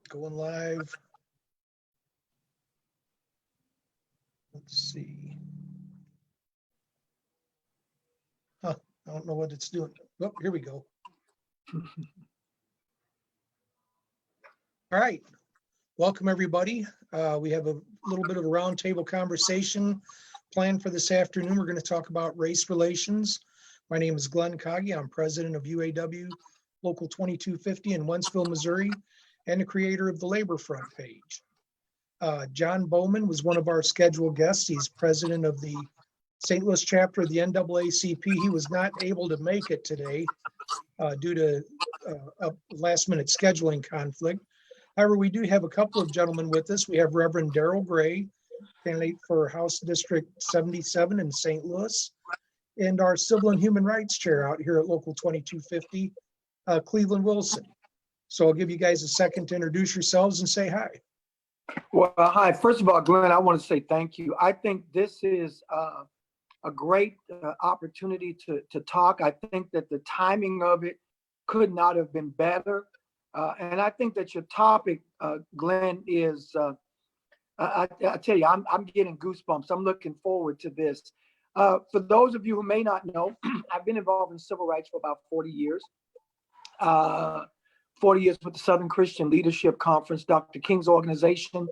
Going live. Let's see. Huh, I don't know what it's doing. Oh, here we go. All right. Welcome, everybody. We have a little bit of a roundtable conversation planned for this afternoon. We're going to talk about race relations. My name is Glenn Kagi. I'm president of UAW Local 2250 in Wentzville, Missouri, and the creator of the Laborfront page. John Bowman was one of our scheduled guests. He's president of the St. Louis chapter of the NAACP. He was not able to make it today due to a last-minute scheduling conflict. However, we do have a couple of gentlemen with us. We have Reverend Darryl Gray, candidate for House District 77 in St. Louis, and our Civil and Human Rights Chair out here at Local 2250, Cleveland Wilson. So I'll give you guys a second to introduce yourselves and say hi. Well, hi. First of all, Glenn, I want to say thank you. I think this is a great opportunity to talk. I think that the timing of it could not have been better. And I think that your topic, Glenn, is, I tell you, I'm getting goosebumps. I'm looking forward to this. For those of you who may not know, I've been involved in civil rights for about 40 years. 40 years with the Southern Christian Leadership Conference, Dr. King's organization.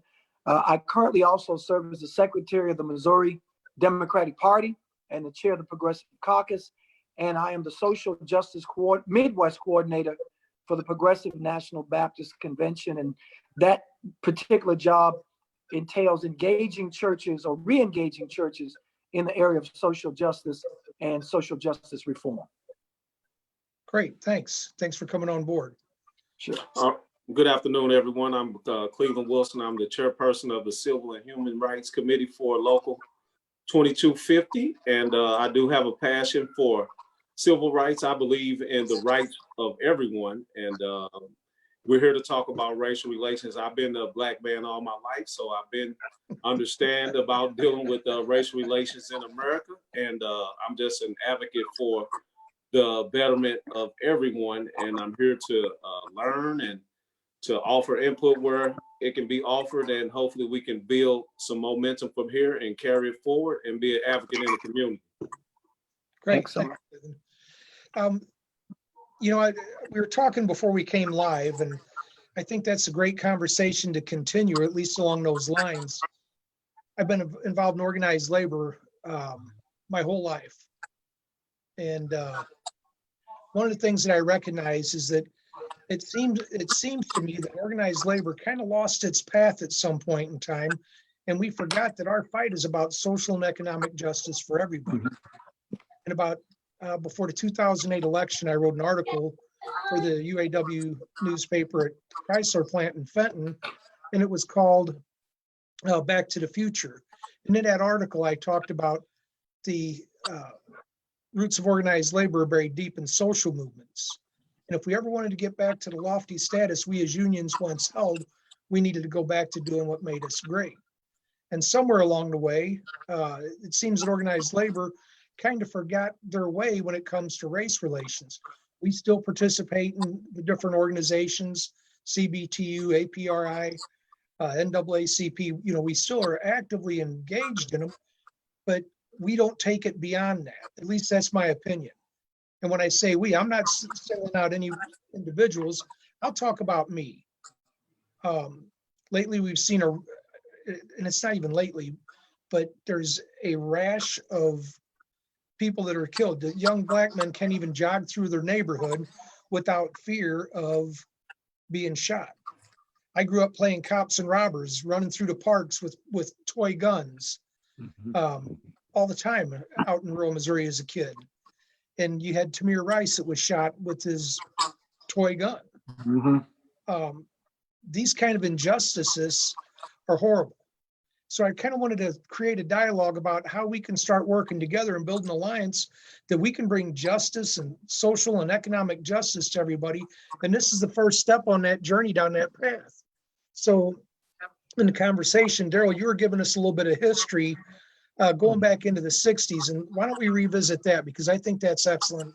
I currently also serve as the secretary of the Missouri Democratic Party and the chair of the Progressive Caucus. And I am the social justice Midwest coordinator for the Progressive National Baptist Convention. And that particular job entails engaging churches or re-engaging churches in the area of social justice and social justice reform. Great, thanks. Thanks for coming on board. Sure. Good afternoon, everyone. I'm Cleveland Wilson. I'm the chairperson of the Civil and Human Rights Committee for Local 2250. And I do have a passion for civil rights. I believe in the rights of everyone. And we're here to talk about racial relations. I've been a Black man all my life, so I've been understand about dealing with racial relations in America. And I'm just an advocate for the betterment of everyone. And I'm here to learn and to offer input where it can be offered. And hopefully we can build some momentum from here and carry it forward and be an advocate in the community. Great. You know, we were talking before we came live, and I think that's a great conversation to continue, at least along those lines. I've been involved in organized labor my whole life. And one of the things that I recognize is that it seems to me that organized labor kind of lost its path at some point in time, and we forgot that our fight is about social and economic justice for everybody. And about before the 2008 election, I wrote an article for the UAW newspaper at Chrysler plant in Fenton, and it was called Back to the Future. And in that article, I talked about the roots of organized labor are buried deep in social movements. And if we ever wanted to get back to the lofty status we as unions once held, we needed to go back to doing what made us great. And somewhere along the way, it seems that organized labor kind of forgot their way when it comes to race relations. We still participate in the different organizations, CBTU, APRI, NAACP, you know, we still are actively engaged in them, but we don't take it beyond that. At least that's my opinion. And when I say we, I'm not singling out any individuals. I'll talk about me. Lately, we've seen and it's not even lately, but there's a rash of people that are killed. The young Black men can't even jog through their neighborhood without fear of being shot. I grew up playing cops and robbers, running through the parks with toy guns. All the time out in rural Missouri as a kid. And you had Tamir Rice that was shot with his toy gun. These kind of injustices are horrible. So I kind of wanted to create a dialogue about how we can start working together and build an alliance that we can bring justice and social and economic justice to everybody. And this is the first step on that journey down that path. So in the conversation, Darryl, you were giving us a little bit of history going back into the 60s. And why don't we revisit that? Because I think that's excellent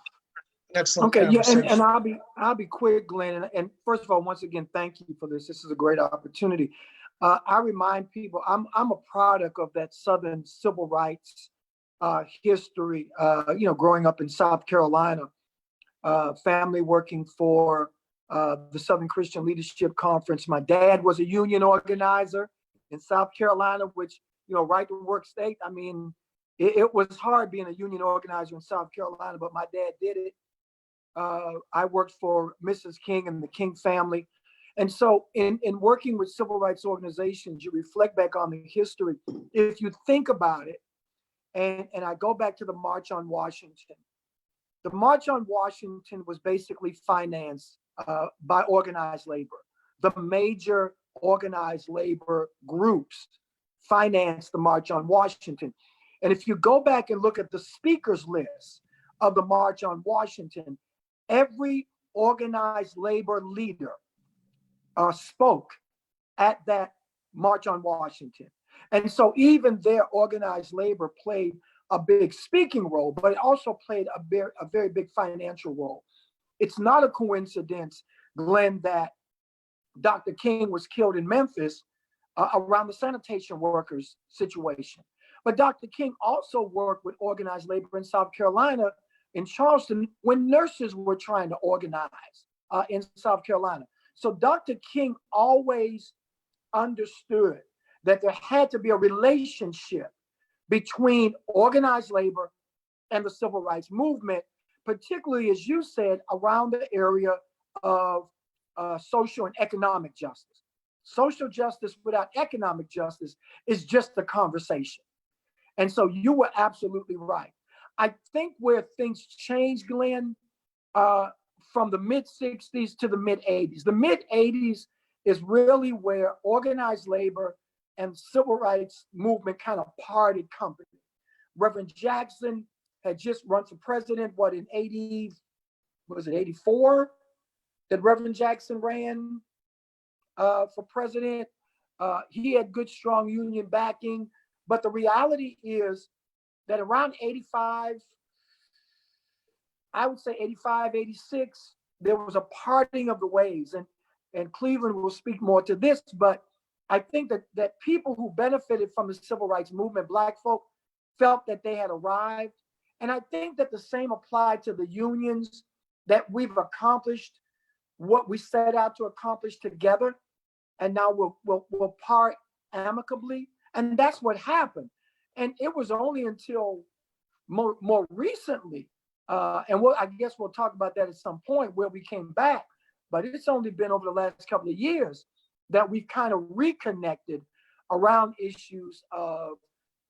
Excellent Okay, yeah, and conversation. I'll be quick, Glenn. And first of all, once again, thank you for this. This is a great opportunity. I remind people I'm a product of that Southern civil rights history. Growing up in South Carolina, family working for the Southern Christian Leadership Conference. My dad was a union organizer in South Carolina, which, right to work state. I mean, it was hard being a union organizer in South Carolina, but my dad did it. I worked for Mrs. King and the King family. And so in working with civil rights organizations, you reflect back on the history. If you think about it, and I go back to the March on Washington. The March on Washington was basically financed by organized labor. The major organized labor groups financed the March on Washington. And if you go back and look at the speakers list of the March on Washington, every organized labor leader spoke at that March on Washington. And so even their organized labor played a big speaking role, but it also played a very big financial role. It's not a coincidence, Glenn, that Dr. King was killed in Memphis around the sanitation workers situation. But Dr. King also worked with organized labor in South Carolina, in Charleston, when nurses were trying to organize in South Carolina. So Dr. King always understood that there had to be a relationship between organized labor and the civil rights movement, particularly, as you said, around the area of social and economic justice. Social justice without economic justice is just a conversation. And so you were absolutely right. I think where things changed, Glenn, from the mid-'60s to the mid-'80s. The mid-'80s is really where organized labor and civil rights movement kind of parted company. Reverend Jackson had just run for president, in 84? That Reverend Jackson ran for president. He had good, strong union backing. But the reality is that around 85, I would say 85, 86, there was a parting of the ways. And Cleveland will speak more to this, but I think that people who benefited from the civil rights movement, Black folk, felt that they had arrived. And I think that the same applied to the unions, that we've accomplished what we set out to accomplish together. And now we'll part amicably. And that's what happened. And it was only until more recently, I guess we'll talk about that at some point, where we came back. But it's only been over the last couple of years that we've kind of reconnected around issues of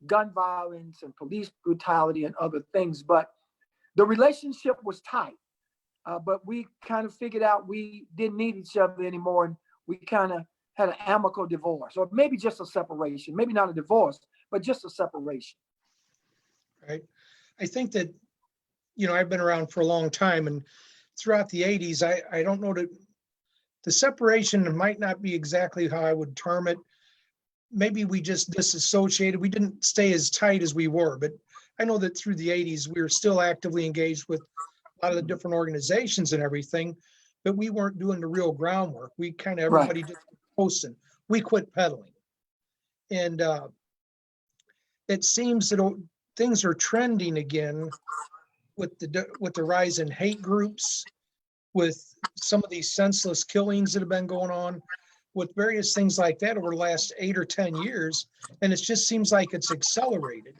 gun violence and police brutality and other things. But the relationship was tight. But we kind of figured out we didn't need each other anymore. And we kind of had an amicable divorce, or maybe just a separation, maybe not a divorce, but just a separation. Right. I think that, I've been around for a long time, and throughout the 80s, I don't know that the separation might not be exactly how I would term it. Maybe we just disassociated. We didn't stay as tight as we were, but I know that through the 80s, we were still actively engaged with a lot of the different organizations and everything, but we weren't doing the real groundwork. We kind of, everybody just posting. We quit peddling. And it seems that things are trending again with the rise in hate groups, with some of these senseless killings that have been going on, with various things like that over the last 8 or 10 years. And it just seems like it's accelerated.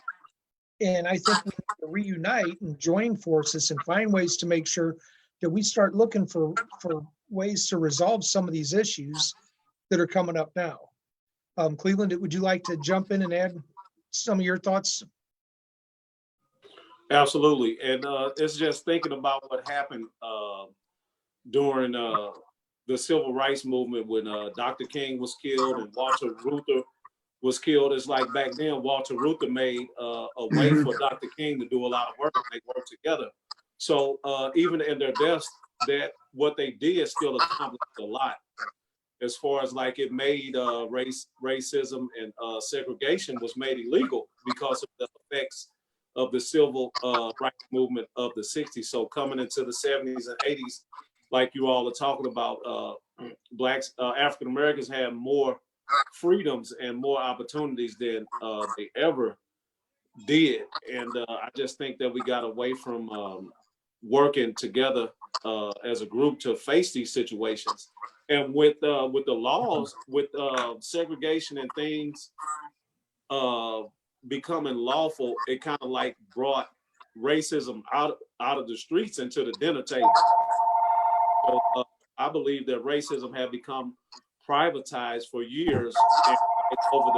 And I think we need to reunite and join forces and find ways to make sure that we start looking for ways to resolve some of these issues that are coming up now. Cleveland, would you like to jump in and add some of your thoughts? Absolutely. And it's just thinking about what happened during the civil rights movement when Dr. King was killed and Walter Reuther was killed. It's like back then, Walter Reuther made a way for Dr. King to do a lot of work. They worked together. So even in their deaths, that what they did still accomplished a lot. As far as like it made racism and segregation was made illegal because of the effects of the civil rights movement of the 60s. So coming into the 70s and 80s, like you all are talking about, blacks, African Americans had more freedoms and more opportunities than they ever did. And I just think that we got away from working together as a group to face these situations. And with the laws, with segregation and things becoming lawful, it kind of like brought racism out of the streets into the dinner table. So I believe that racism had become privatized for years. And over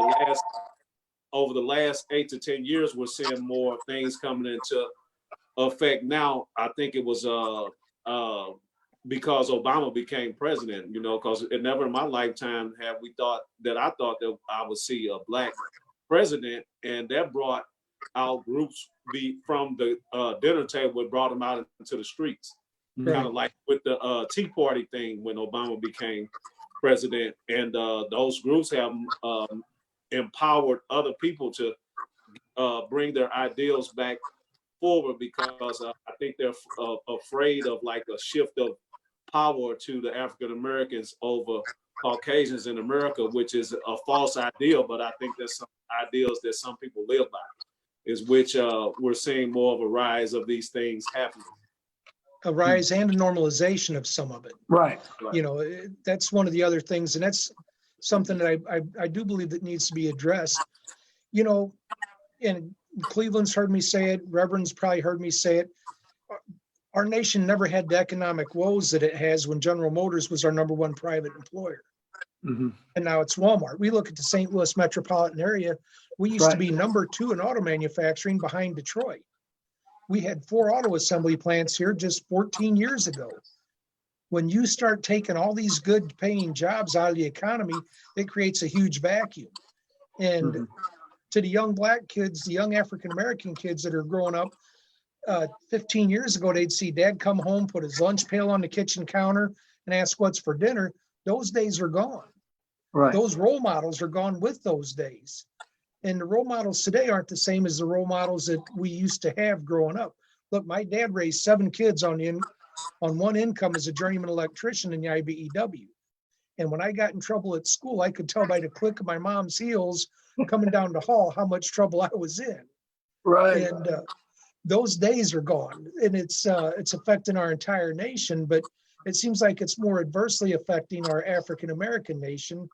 the last 8 to 10 years, we're seeing more things coming into effect now. I think it was because Obama became president, you know, because it never in my lifetime have we thought that I would see a black president, and that brought out groups from the dinner table. It brought them out into the streets, kind of like with the Tea Party thing when Obama became president, and those groups have empowered other people to bring their ideals back forward, because I think they're afraid of like a shift of power to the African Americans over Caucasians in America, which is a false ideal. But I think there's some ideals that some people live by, is which we're seeing more of a rise of these things happening. A rise and a normalization of some of it. Right. You know, that's one of the other things, and that's something that I do believe that needs to be addressed. You know, and Cleveland's heard me say it, Reverend's probably heard me say it. Our nation never had the economic woes that it has when General Motors was our #1 private employer. Mm-hmm. And now it's Walmart. We look at the St. Louis metropolitan area. We used to be #2 in auto manufacturing behind Detroit. We had 4 auto assembly plants here just 14 years ago. When you start taking all these good paying jobs out of the economy, it creates a huge vacuum. And to the young black kids, the young African-American kids that are growing up, 15 years ago, they'd see dad come home, put his lunch pail on the kitchen counter and ask what's for dinner. Those days are gone. Right. Those role models are gone with those days. And the role models today aren't the same as the role models that we used to have growing up. Look, my dad raised 7 kids on one income as a journeyman electrician in the IBEW. And when I got in trouble at school, I could tell by the click of my mom's heels coming down the hall how much trouble I was in. Right. And those days are gone, and it's affecting our entire nation, but it seems like it's more adversely affecting our African-American nation.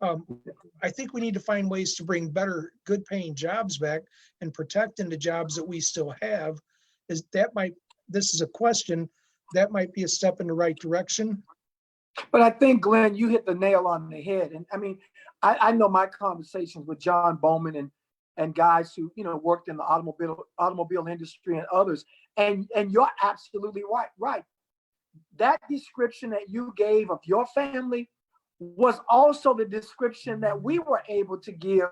I think we need to find ways to bring better, good paying jobs back and protecting the jobs that we still have. This is a question that might be a step in the right direction. But I think, Glenn, you hit the nail on the head. And I mean, I know my conversations with John Bowman and guys who, you know, worked in the automobile industry and others. And you're absolutely right. That description that you gave of your family was also the description that we were able to give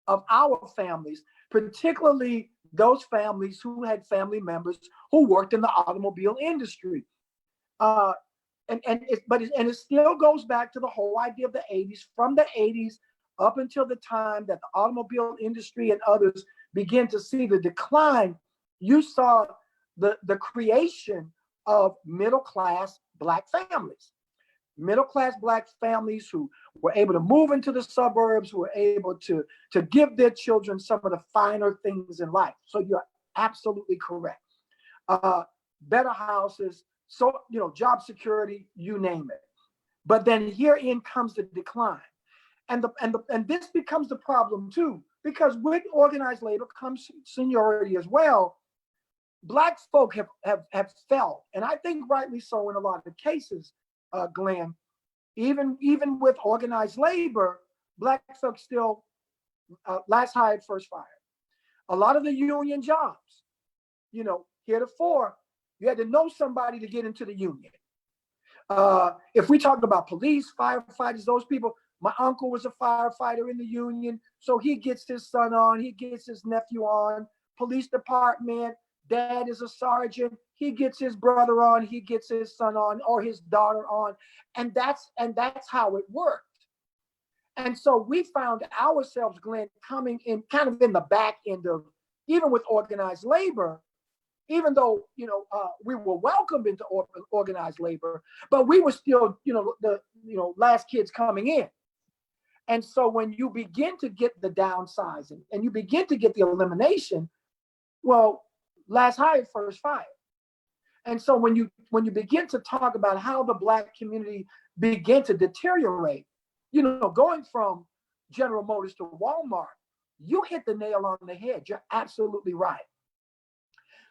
of our families, particularly those families who had family members who worked in the automobile industry. And it still goes back to the whole idea of the 80s. From the 80s up until the time that the automobile industry and others began to see the decline, you saw the creation of middle-class Black families. Middle-class Black families who were able to move into the suburbs, who were able to give their children some of the finer things in life. So you're absolutely correct. Better houses, so, you know, job security, you name it. But then herein comes the decline. And this becomes the problem too, because with organized labor comes seniority as well. Black folk have felt, and I think rightly so in a lot of cases, Glenn, even with organized labor, Black folk still last hired, first fired. A lot of the union jobs, you know, heretofore, you had to know somebody to get into the union. If we talk about police, firefighters, those people, my uncle was a firefighter in the union, so he gets his son on, he gets his nephew on. Police department, dad is a sergeant, he gets his brother on, he gets his son on, or his daughter on, and that's how it worked. And so we found ourselves, Glenn, coming in kind of in the back end of, even with organized labor, even though, we were welcomed into organized labor, but we were still, the last kids coming in. And so when you begin to get the downsizing and you begin to get the elimination, well, last hired, first fired. And so when you begin to talk about how the Black community began to deteriorate, going from General Motors to Walmart, you hit the nail on the head. You're absolutely right.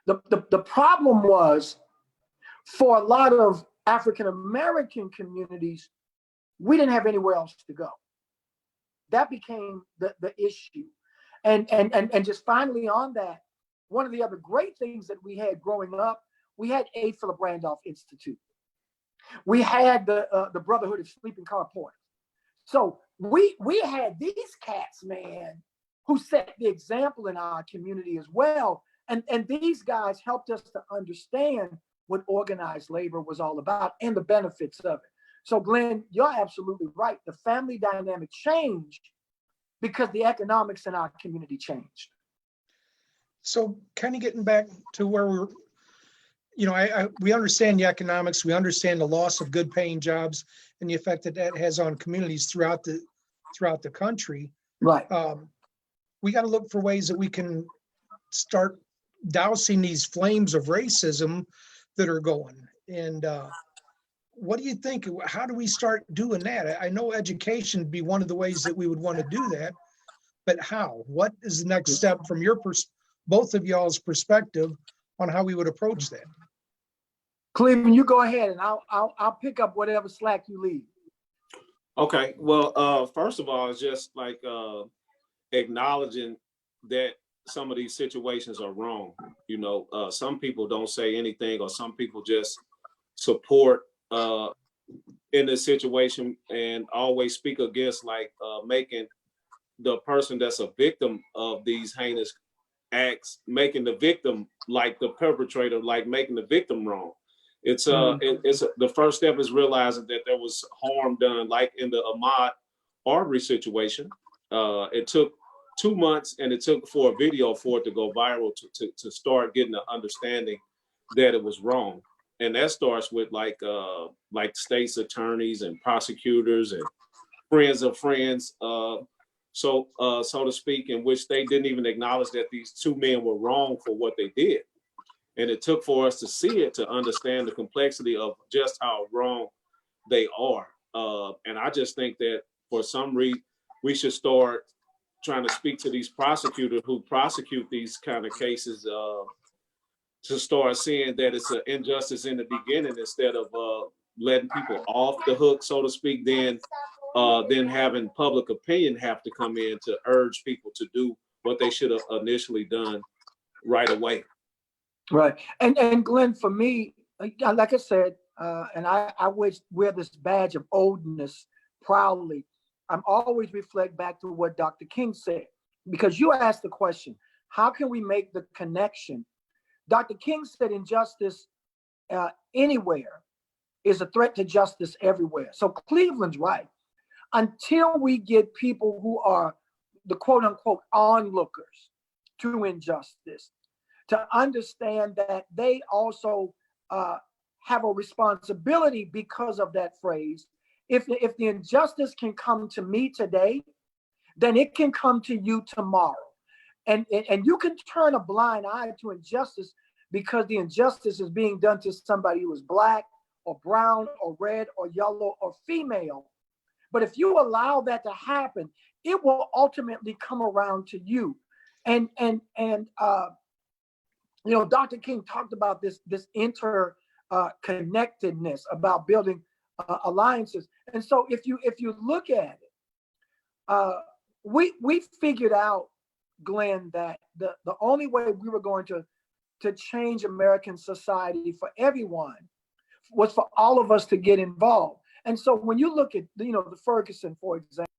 The problem was, for a lot of African-American communities, we didn't have anywhere else to go. That became the issue. And just finally on that, one of the other great things that we had growing up, we had A. Philip Randolph Institute. We had the Brotherhood of Sleeping Car Porters. So we had these cats, man, who set the example in our community as well. And these guys helped us to understand what organized labor was all about and the benefits of it. So Glenn, you're absolutely right. The family dynamic changed because the economics in our community changed. So kind of getting back to where we understand the economics, we understand the loss of good paying jobs and the effect that has on communities throughout the country. Right. We got to look for ways that we can start dousing these flames of racism that are going. And what do you think? How do we start doing that? I know education would be one of the ways that we would want to do that, but how? What is the next step from your both of y'all's perspective on how we would approach that? Cleveland, you go ahead, and I'll pick up whatever slack you leave. Okay. Well, first of all, it's just like acknowledging that some of these situations are wrong. Some people don't say anything, or some people just support in this situation and always speak against, like making the person that's a victim of these heinous acts, making the victim like the perpetrator, like making the victim wrong. It's the first step is realizing that there was harm done, like in the Ahmaud Arbery situation. It took 2 months, and it took for a video for it to go viral to start getting an understanding that it was wrong. And that starts with like state's attorneys and prosecutors and friends of friends, so to speak, in which they didn't even acknowledge that these two men were wrong for what they did. And it took for us to see it, to understand the complexity of just how wrong they are. And I just think that for some reason, we should start trying to speak to these prosecutors who prosecute these kind of cases, to start seeing that it's an injustice in the beginning, instead of letting people off the hook, so to speak, then having public opinion have to come in to urge people to do what they should have initially done right away. Right. And Glenn, for me, like I said, and I wear this badge of oldness proudly. I'm always reflect back to what Dr. King said, because you asked the question, how can we make the connection? Dr. King said injustice anywhere is a threat to justice everywhere. So Cleveland's right. Until we get people who are the quote unquote onlookers to injustice, to understand that they also have a responsibility because of that phrase. If the injustice can come to me today, then it can come to you tomorrow. And you can turn a blind eye to injustice because the injustice is being done to somebody who is Black or brown or red or yellow or female. But if you allow that to happen, it will ultimately come around to you. And Dr. King talked about this interconnectedness, about building alliances. And so if you look at it, we figured out, Glenn, that the only way we were going to change American society for everyone was for all of us to get involved. And so when you look at the Ferguson, for example,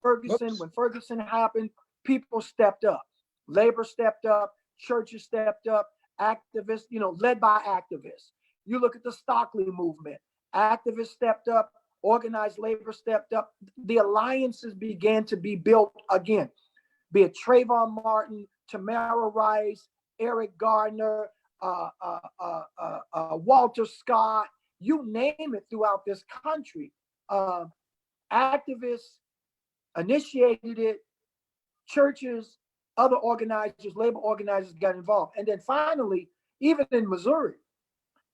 when Ferguson happened, people stepped up, labor stepped up, churches stepped up, activists, led by activists. You look at the Stockley movement, activists stepped up, organized labor stepped up. The alliances began to be built again, be it Trayvon Martin, Tamara Rice, Eric Gardner, Walter Scott, you name it throughout this country. Activists initiated it, churches, other organizers, labor organizers got involved. And then finally, even in Missouri,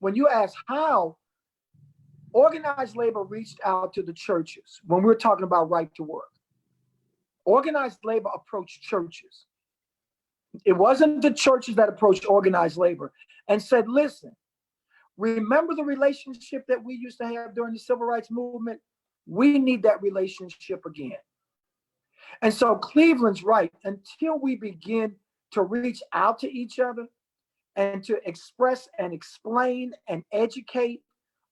when you ask how, organized labor reached out to the churches when we were talking about right to work. Organized labor approached churches. It wasn't the churches that approached organized labor and said, listen, remember the relationship that we used to have during the civil rights movement? We need that relationship again. And so Cleveland's right. Until we begin to reach out to each other and to express and explain and educate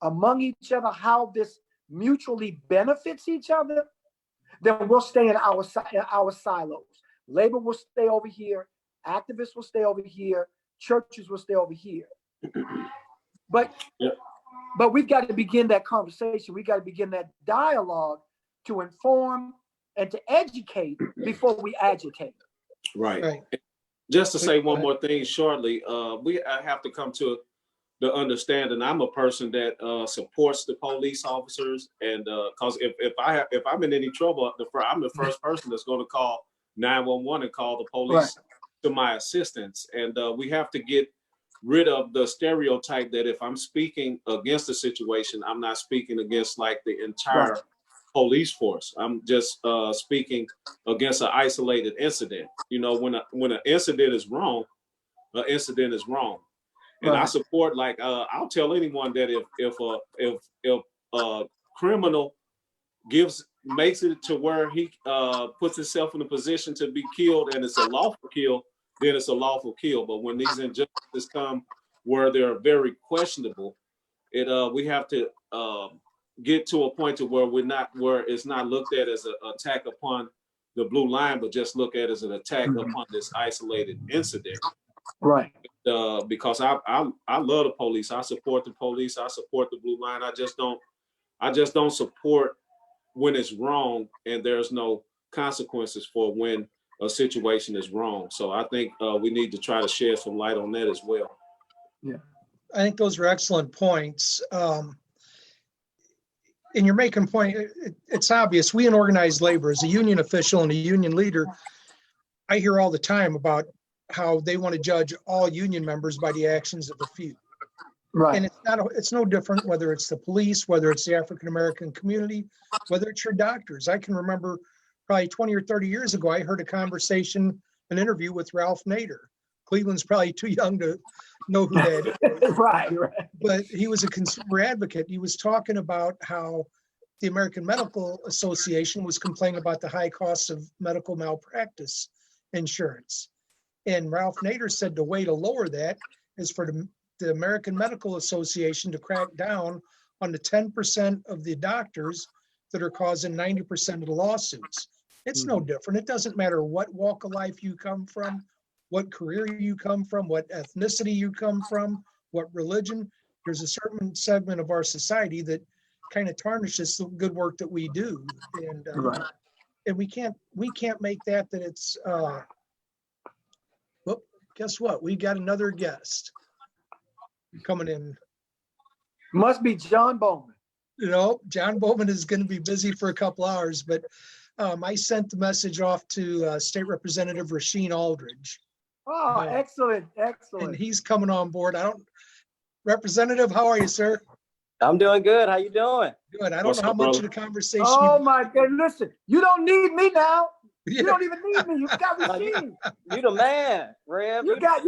among each other how this mutually benefits each other, then we'll stay in our silos. Labor will stay over here. Activists will stay over here. Churches will stay over here. But we've got to begin that conversation. We got to begin that dialogue to inform and to educate before we agitate. Right. Just to say one more thing shortly, I have to come to the understanding. I'm a person that supports the police officers, and because if I'm in any trouble, I'm the first person that's going to call 911 and call the police to my assistance. And we have to get rid of the stereotype that if I'm speaking against a situation, I'm not speaking against like the entire police force. I'm just speaking against an isolated incident. You know, when an incident is wrong, an incident is wrong. And I support, like, I'll tell anyone that if a criminal makes it to where he puts himself in a position to be killed and it's a lawful kill, then it's a lawful kill. But when these injustices come where they're very questionable, we have to get to a point to where it's not looked at as an attack upon the blue line, but just look at it as an attack upon this isolated incident. Right. Because I love the police. I support the police. I support the blue line. I just don't support when it's wrong and there's no consequences for when a situation is wrong. So I think we need to try to shed some light on that as well. Yeah, I think those are excellent points. And you're making a point. It's obvious. We in organized labor, as a union official and a union leader, I hear all the time about how they want to judge all union members by the actions of a few. Right. And it's no different whether it's the police, whether it's the African-American community, whether it's your doctors. I can remember probably 20 or 30 years ago, I heard an interview with Ralph Nader. Cleveland's probably too young to know who that is. Right. But he was a consumer advocate. He was talking about how the American Medical Association was complaining about the high costs of medical malpractice insurance. And Ralph Nader said the way to lower that is for the American Medical Association to crack down on the 10% of the doctors that are causing 90% of the lawsuits. It's no different. It doesn't matter what walk of life you come from, what career you come from, what ethnicity you come from, what religion. There's a certain segment of our society that kind of tarnishes the good work that we do. And and we can't make that it's well, guess what? We got another guest coming in. Must be John Bowman. You know, John Bowman is going to be busy for a couple hours, but I sent the message off to State Representative Rasheen Aldridge. Oh, excellent. And he's coming on board. Representative, how are you, sir? I'm doing good. How you doing? Good. I don't know how much of the conversation. Oh my God! Listen, you don't need me now. You don't even need me. You got Rasheen. You the man, Rev. You got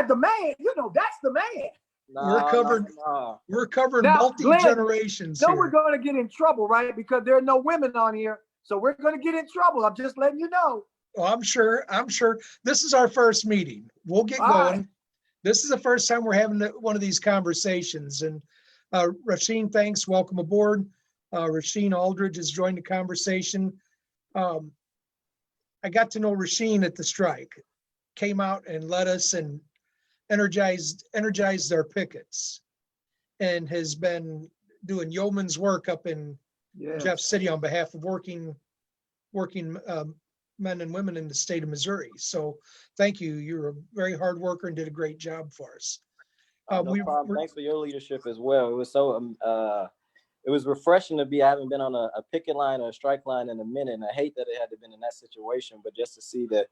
the man. You know that's the man. We're covering now, multi-generations here. here. We're going to get in trouble, right? Because there are no women on here, so we're going to get in trouble. I'm just letting you know. Oh, I'm sure. This is our first meeting. We'll get going. Right. This is the first time we're having one of these conversations. And Rasheen, thanks. Welcome aboard. Rasheen Aldridge has joined the conversation. I got to know Rasheen at the strike. Came out and led us and energized our pickets, and has been doing yeoman's work up in Jeff City on behalf of working men and women in the state of Missouri. So thank you. You're a very hard worker and did a great job for us. No problem. Thanks for your leadership as well. It was so it was refreshing to be. I haven't been on a picket line or a strike line in a minute, and I hate that it had to been in that situation. But just to see the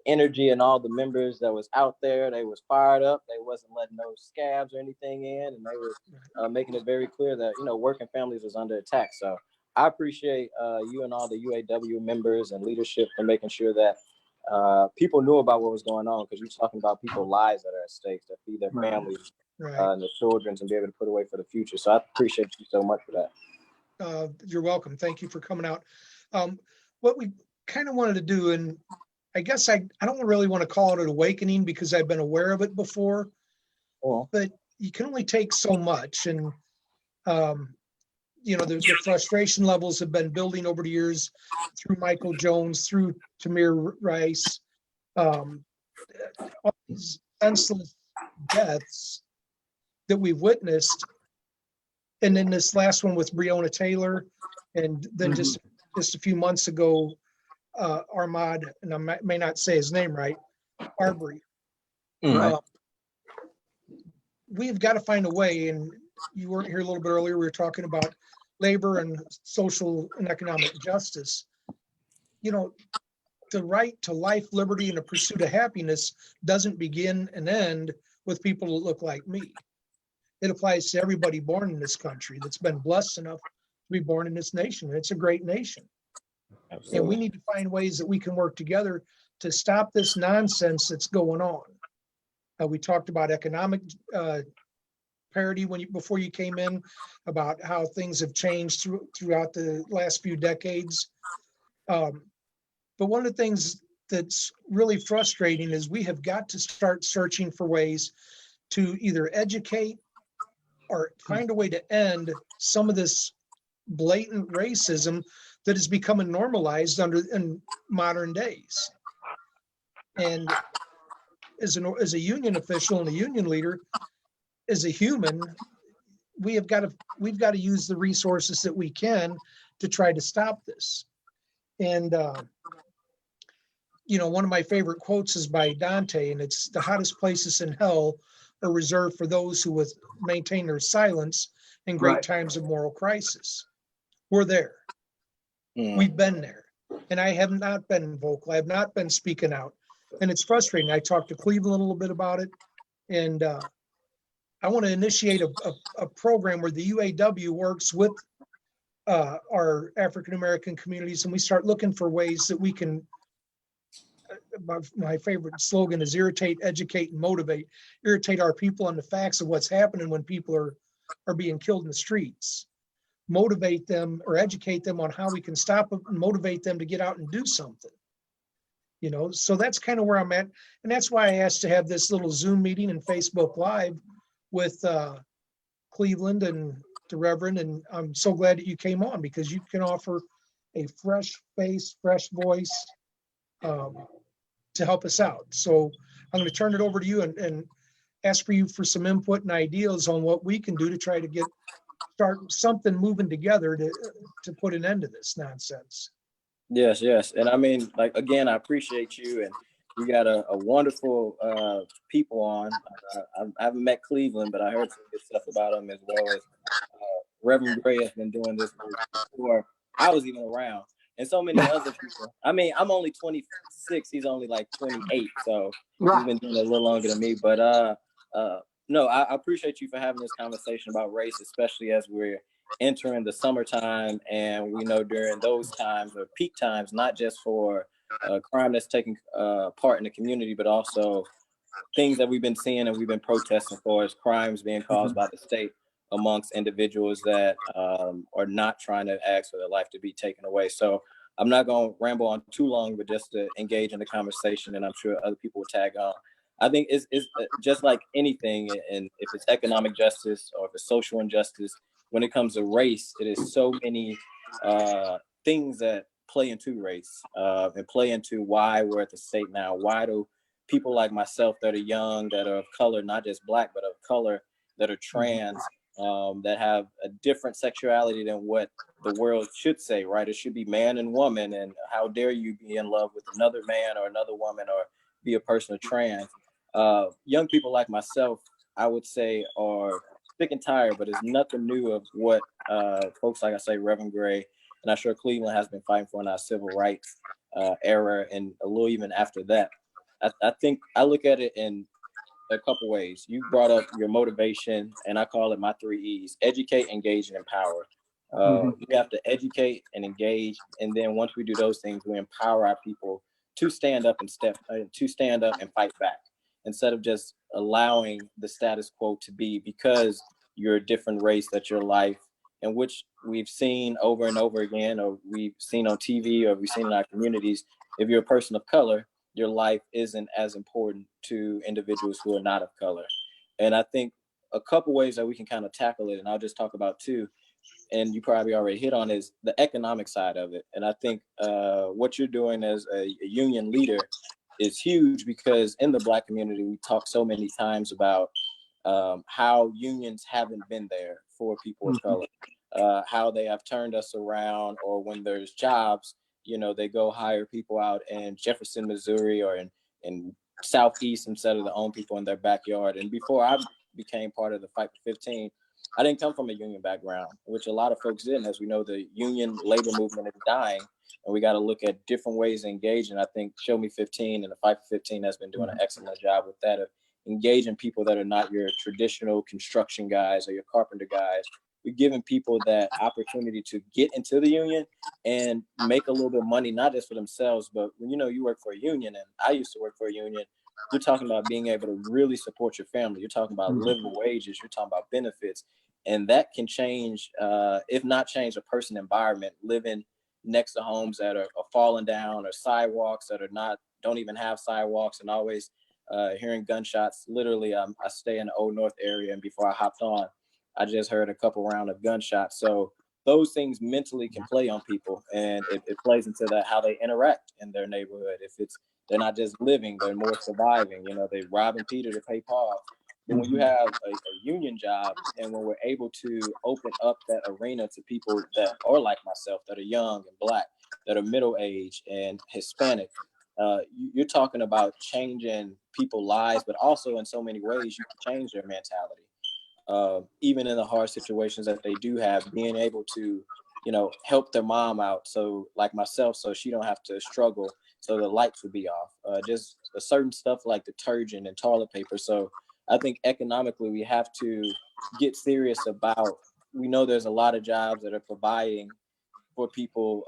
energy and all the members that was out there, they was fired up. They wasn't letting no scabs or anything in, and they were making it very clear that working families was under attack. So I appreciate you and all the UAW members and leadership for making sure that people knew about what was going on, because you're talking about people's lives that are at stake, that feed their families. Right. And the children, and be able to put away for the future. So I appreciate you so much for that. You're welcome. Thank you for coming out. What we kind of wanted to do, and I guess I don't really want to call it an awakening because I've been aware of it before, but you can only take so much. And, the frustration levels have been building over the years through Michael Jones, through Tamir Rice, all these senseless deaths that we've witnessed, and then this last one with Breonna Taylor, and then just a few months ago, Ahmaud, and I may not say his name right, Arbery. We've got to find a way, and you weren't here a little bit earlier, we were talking about labor and social and economic justice. The right to life, liberty, and the pursuit of happiness doesn't begin and end with people that look like me. It applies to everybody born in this country that's been blessed enough to be born in this nation. It's a great nation. Absolutely. And we need to find ways that we can work together to stop this nonsense that's going on. We talked about economic parity before you came in, about how things have changed throughout the last few decades. But one of the things that's really frustrating is we have got to start searching for ways to either educate or find a way to end some of this blatant racism that is becoming normalized in modern days. And as a union official and a union leader, as a human, we've got to use the resources that we can to try to stop this. And one of my favorite quotes is by Dante, and it's, "The hottest places in hell are reserved for those who would maintain their silence in great times of moral crisis." We're there. We've been there. And I have not been vocal. I have not been speaking out. And it's frustrating. I talked to Cleveland a little bit about it. And I want to initiate a program where the UAW works with our African-American communities, and we start looking for ways that we can, my favorite slogan is irritate, educate, and motivate. Irritate our people on the facts of what's happening when people are being killed in the streets. Motivate them or educate them on how we can stop it and motivate them to get out and do something. So that's kind of where I'm at. And that's why I asked to have this little Zoom meeting and Facebook Live with Cleveland and the Reverend. And I'm so glad that you came on, because you can offer a fresh face, fresh voice to help us out. So I'm going to turn it over to you and ask for you for some input and ideas on what we can do to try to start something moving together to put an end to this nonsense. Yes. And I mean, again, I appreciate you, and you got a wonderful people on. I haven't met Cleveland, but I heard some good stuff about him, as well as Reverend Gray has been doing this before I was even around, and so many other people. I mean, I'm only 26. He's only like 28. So he's been doing it a little longer than me. But no, I appreciate you for having this conversation about race, especially as we're entering the summertime, and we know during those times are peak times, not just for crime that's taking part in the community, but also things that we've been seeing and we've been protesting for, is crimes being caused by the state amongst individuals that are not trying to ask for their life to be taken away. So I'm not going to ramble on too long, but just to engage in the conversation, and I'm sure other people will tag on. I think it's just like anything, and if it's economic justice or if it's social injustice, when it comes to race, it is so many things that play into race and play into why we're at the state now. Why do people like myself that are young, that are of color, not just Black, but of color, that are trans, that have a different sexuality than what the world should say, right? It should be man and woman, and how dare you be in love with another man or another woman or be a person of trans. Young people like myself, I would say, are sick and tired, but it's nothing new of what folks like I say, Reverend Gray, and I'm sure Cleveland has been fighting for in our civil rights era and a little even after that. I think I look at it in a couple ways. You brought up your motivation, and I call it my 3 E's: educate, engage, and empower. We have to educate and engage, and then once we do those things, we empower our people to stand up and fight back, instead of just allowing the status quo to be because you're a different race that your life, and which we've seen over and over again, or we've seen on TV, or we've seen in our communities. If you're a person of color, your life isn't as important to individuals who are not of color. And I think a couple ways that we can kind of tackle it, and I'll just talk about 2, and you probably already hit on, is the economic side of it. And I think what you're doing as a union leader is huge, because in the Black community, we talk so many times about how unions haven't been there for people of color, how they have turned us around, or when there's jobs, they go hire people out in Jefferson, Missouri, or in Southeast instead of the own people in their backyard. And before I became part of the Fight for 15, I didn't come from a union background, which a lot of folks didn't. As we know, the union labor movement is dying, and we got to look at different ways to engage. And I think Show Me 15 and the Fight for 15 has been doing an excellent job with that, of engaging people that are not your traditional construction guys or your carpenter guys. We're giving people that opportunity to get into the union and make a little bit of money, not just for themselves, but when you work for a union, and I used to work for a union, you're talking about being able to really support your family. You're talking about livable wages. You're talking about benefits. And that can change, if not change, a person environment, living next to homes that are falling down, or sidewalks that don't even have sidewalks, and always hearing gunshots. Literally, I stay in the Old North area, and before I hopped on, I just heard a couple rounds of gunshots. So those things mentally can play on people, and it plays into that, how they interact in their neighborhood. If they're not just living, they're more surviving. They robbing Peter to pay Paul. But when you have a union job, and when we're able to open up that arena to people that are like myself, that are young and Black, that are middle-aged and Hispanic, you're talking about changing people's lives, but also in so many ways you can change their mentality. Even in the hard situations that they do have, being able to, help their mom out, so like myself, so she don't have to struggle, so the lights will be off. Just a certain stuff like detergent and toilet paper. So I think economically we have to get serious about, we know there's a lot of jobs that are providing for people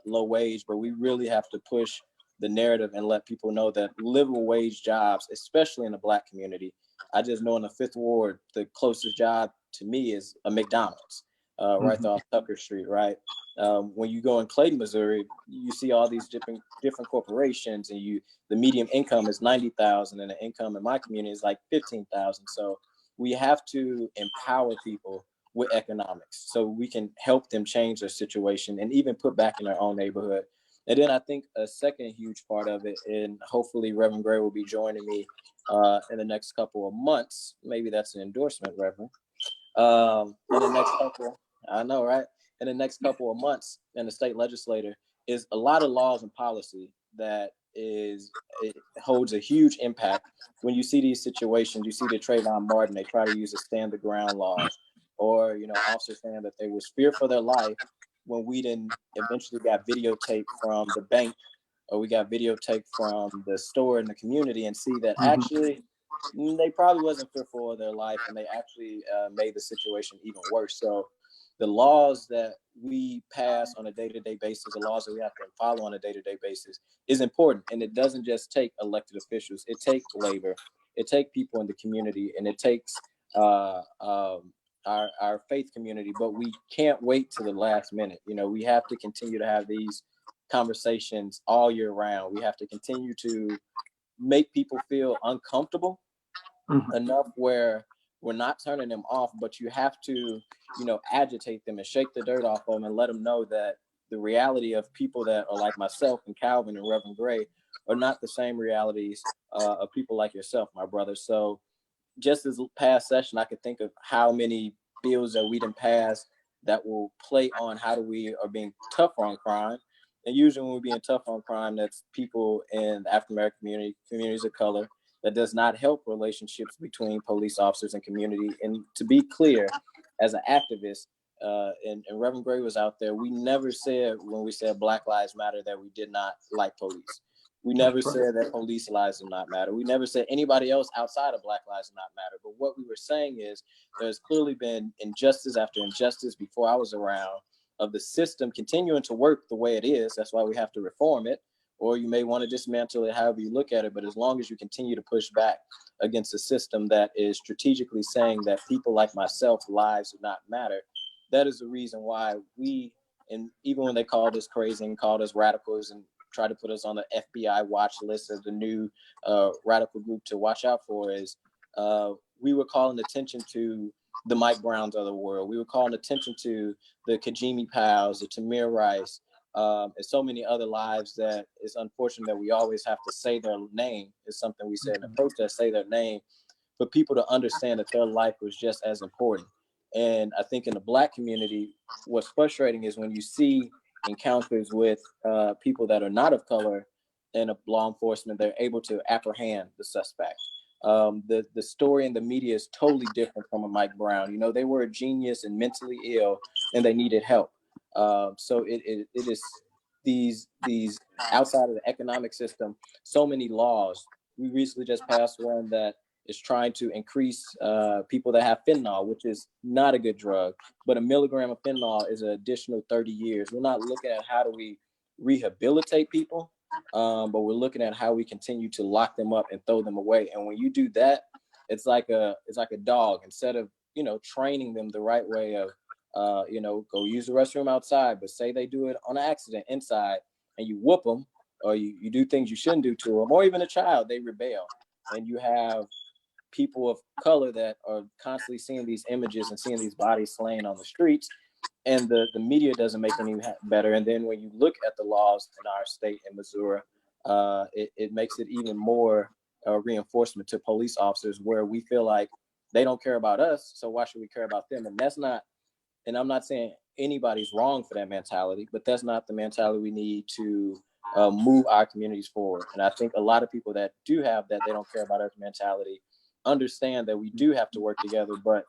low wage, but we really have to push the narrative and let people know that livable wage jobs, especially in the Black community. I just know in the 5th Ward, the closest job to me is a McDonald's, right there off Tucker Street, right? When you go in Clayton, Missouri, you see all these different corporations, and the median income is $90,000, and the income in my community is like $15,000. So we have to empower people with economics, so we can help them change their situation and even put back in their own neighborhood. And then I think a second huge part of it, and hopefully Reverend Gray will be joining me in the next couple of months. Maybe that's an endorsement, Reverend. In the next couple, I know, right? In the next couple of months in the state legislature is a lot of laws and policy that it holds a huge impact. When you see these situations, you see the Trayvon Martin, they try to use a stand the ground law, or, officers saying that they was feared for their life, when we then eventually got videotape from the bank, or we got videotape from the store in the community, and see that actually they probably wasn't fearful of their life, and they actually made the situation even worse. So the laws that we pass on a day-to-day basis, the laws that we have to follow on a day-to-day basis, is important. And it doesn't just take elected officials. It takes labor. It takes people in the community, and it takes our faith community. But we can't wait to the last minute. We have to continue to have these conversations all year round. We have to continue to make people feel uncomfortable enough where we're not turning them off, but you have to, agitate them and shake the dirt off them and let them know that the reality of people that are like myself and Calvin and Reverend Gray are not the same realities of people like yourself, my brother. So just this past session, I could think of how many bills that we didn't pass that will play on how do we are being tougher on crime. And usually when we're being tough on crime, that's people in the African American community, communities of color. That does not help relationships between police officers and community. And to be clear, as an activist, and Reverend Gray was out there, we never said when we said Black Lives Matter that we did not like police. We never said that police lives do not matter. We never said anybody else outside of Black lives do not matter. But what we were saying is there's clearly been injustice after injustice before I was around of the system continuing to work the way it is. That's why we have to reform it. Or you may want to dismantle it, however you look at it. But as long as you continue to push back against a system that is strategically saying that people like myself, lives do not matter, that is the reason why we, and even when they called us crazy and called us radicals and tried to put us on the FBI watch list as the new radical group to watch out for, is we were calling attention to the Mike Browns of the world. We were calling attention to the Kajimi Powells, the Tamir Rice, and so many other lives that it's unfortunate that we always have to say their name. Is something we said in the protest, say their name, for people to understand that their life was just as important. And I think in the Black community, what's frustrating is when you see encounters with people that are not of color in a law enforcement, they're able to apprehend the suspect. The story in the media is totally different from a Mike Brown. You know, they were a genius and mentally ill and they needed help. So it is these outside of the economic system, so many laws. We recently just passed one that is trying to increase people that have fentanyl, which is not a good drug, but a milligram of fentanyl is an additional 30 years. We're not looking at how do we rehabilitate people, but we're looking at how we continue to lock them up and throw them away. And when you do that, it's like a dog. Instead of, you know, training them the right way of, you know, go use the restroom outside, but say they do it on an accident inside and you whoop them or you do things you shouldn't do to them, or even a child, they rebel. And you have people of color that are constantly seeing these images and seeing these bodies slain on the streets, and the media doesn't make any better. And then when you look at the laws in our state in Missouri, it makes it even more reinforcement to police officers, where we feel like they don't care about us, so why should we care about them? And that's not, and I'm not saying anybody's wrong for that mentality, but that's not the mentality we need to move our communities forward. And I think a lot of people that do have that, they don't care about us mentality, understand that we do have to work together, but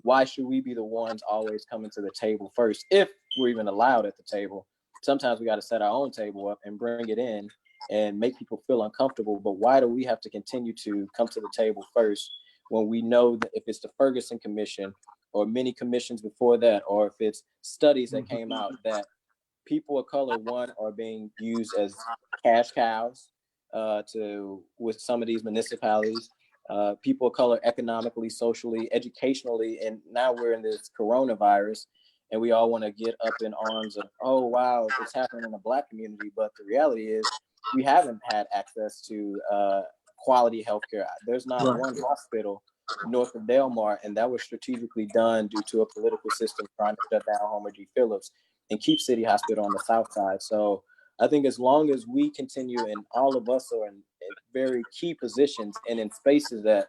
why should we be the ones always coming to the table first if we're even allowed at the table? Sometimes we got to set our own table up and bring it in and make people feel uncomfortable. But why do we have to continue to come to the table first when we know that if it's the Ferguson Commission or many commissions before that, or if it's studies that came out that people of color, one, are being used as cash cows with some of these municipalities, people of color economically, socially, educationally, and now we're in this coronavirus and we all want to get up in arms of, oh, wow, it's happening in the Black community. But the reality is we haven't had access to quality healthcare. There's not one hospital north of Delmar, and that was strategically done due to a political system trying to shut down Homer G. Phillips and keep City Hospital on the south side. So I think as long as we continue, and all of us are in very key positions and in spaces that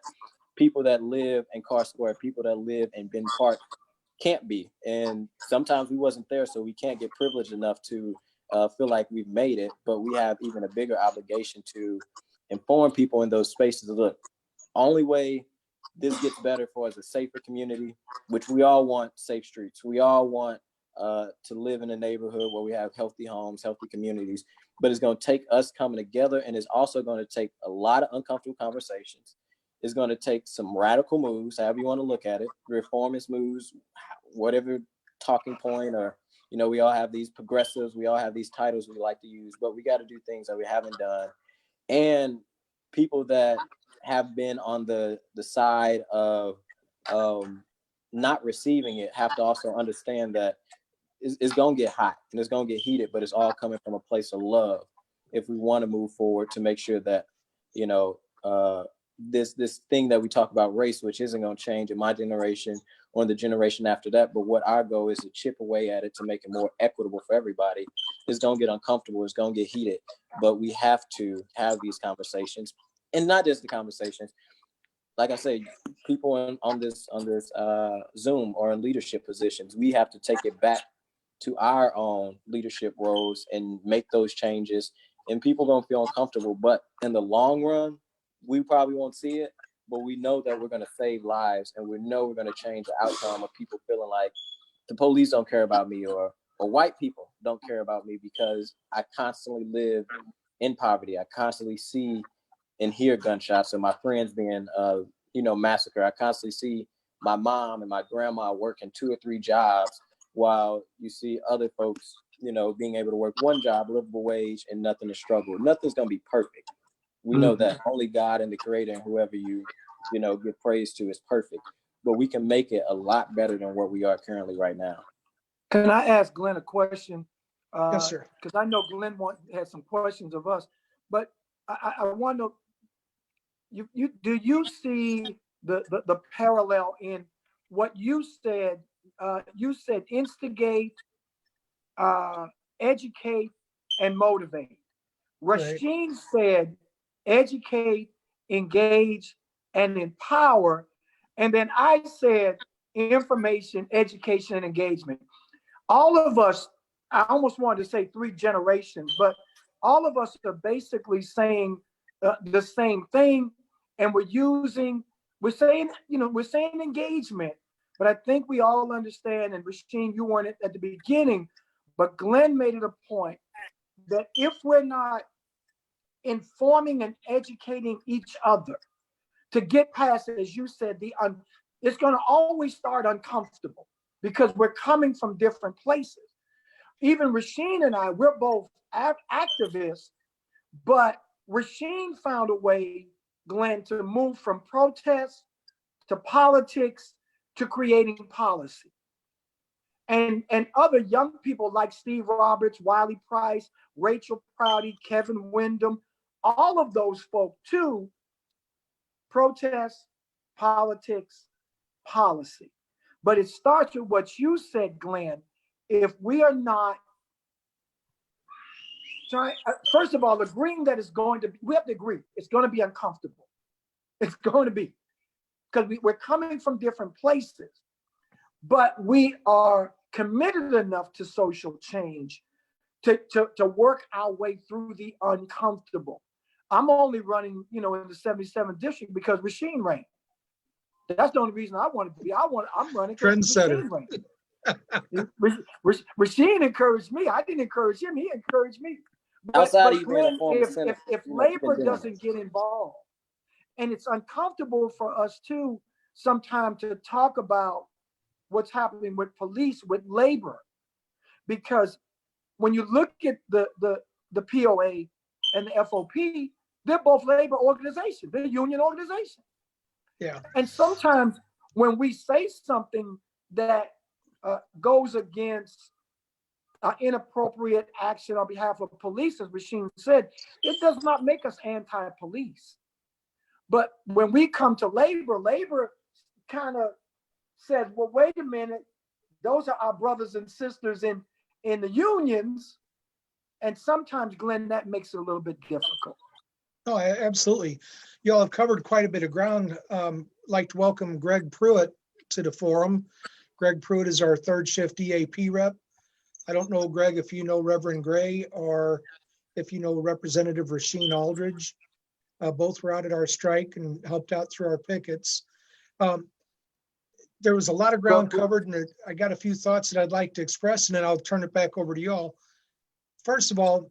people that live in Carr Square, people that live in Ben Park can't be. And sometimes we wasn't there, so we can't get privileged enough to feel like we've made it, but we have even a bigger obligation to inform people in those spaces. Look, only way this gets better for us is a safer community, which we all want safe streets. We all want to live in a neighborhood where we have healthy homes, healthy communities, but it's going to take us coming together, and it's also going to take a lot of uncomfortable conversations. It's going to take some radical moves, however you want to look at it, reformist moves, whatever talking point, or, you know, we all have these progressives, we all have these titles we like to use, but we got to do things that we haven't done. And people that have been on the side of not receiving it have to also understand that it's going to get hot and it's going to get heated, but it's all coming from a place of love if we want to move forward to make sure that, you know, this thing that we talk about, race, which isn't going to change in my generation or in the generation after that, but what our goal is to chip away at it to make it more equitable for everybody. It's going to get uncomfortable, it's going to get heated, but we have to have these conversations, and not just the conversations. like I say, people on this Zoom or in leadership positions, we have to take it back to our own leadership roles and make those changes. And people don't feel uncomfortable, but in the long run, we probably won't see it, but we know that we're going to save lives, and we know we're going to change the outcome of people feeling like the police don't care about me, or white people don't care about me, because I constantly live in poverty. I constantly see and hear gunshots and my friends being, massacred. I constantly see my mom and my grandma working 2 or 3 jobs, while you see other folks, being able to work one job, livable wage, and nothing to struggle. Nothing's going to be perfect. We know that only God and the Creator and whoever you give praise to is perfect, but we can make it a lot better than where we are currently right now. Can I ask Glenn a question? Yes, sir. Because I know Glenn had some questions of us, but I want to know, do you see the parallel in what you said? You said instigate, educate, and motivate. Rasheen said educate, engage, and empower. And then I said information, education, and engagement. All of us, I almost wanted to say 3 generations, but all of us are basically saying the same thing. And we're saying engagement, but I think we all understand, and Rasheen, you weren't at the beginning, but Glenn made it a point that if we're not informing and educating each other to get past, as you said, it's going to always start uncomfortable because we're coming from different places. Even Rasheen and I, we're both activists, but Rasheen found a way, Glenn, to move from protest to politics to creating policy. And other young people like Steve Roberts, Wiley Price, Rachel Prouty, Kevin Windham, all of those folk too, protest, politics, policy. But it starts with what you said, Glenn. If we are not trying, first of all, agreeing that we have to agree, it's going to be uncomfortable. It's going to be, because we're coming from different places, but we are committed enough to social change to work our way through the uncomfortable. I'm only running, in the 77th district because Rasheen ran. That's the only reason I wanted to be. I'm running because Rasheen ran. Rasheen encouraged me. I didn't encourage him. He encouraged me. But Glenn, if labor doesn't get involved, and it's uncomfortable for us too sometimes to talk about what's happening with police, with labor, because when you look at the POA and the FOP, they're both labor organizations. They're union organizations. Yeah. And sometimes when we say something that goes against inappropriate action on behalf of police, as Rasheen said, it does not make us anti-police. But when we come to labor kind of said, well, wait a minute, those are our brothers and sisters in the unions. And sometimes, Glenn, that makes it a little bit difficult. No, absolutely. Y'all have covered quite a bit of ground. Like to welcome Greg Pruitt to the forum. Greg Pruitt is our 3rd shift EAP rep. I don't know, Greg, if you know Reverend Gray or if you know Representative Rasheen Aldridge. Both were out at our strike and helped out through our pickets. There was a lot of ground covered, and I got a few thoughts that I'd like to express, and then I'll turn it back over to y'all. First of all,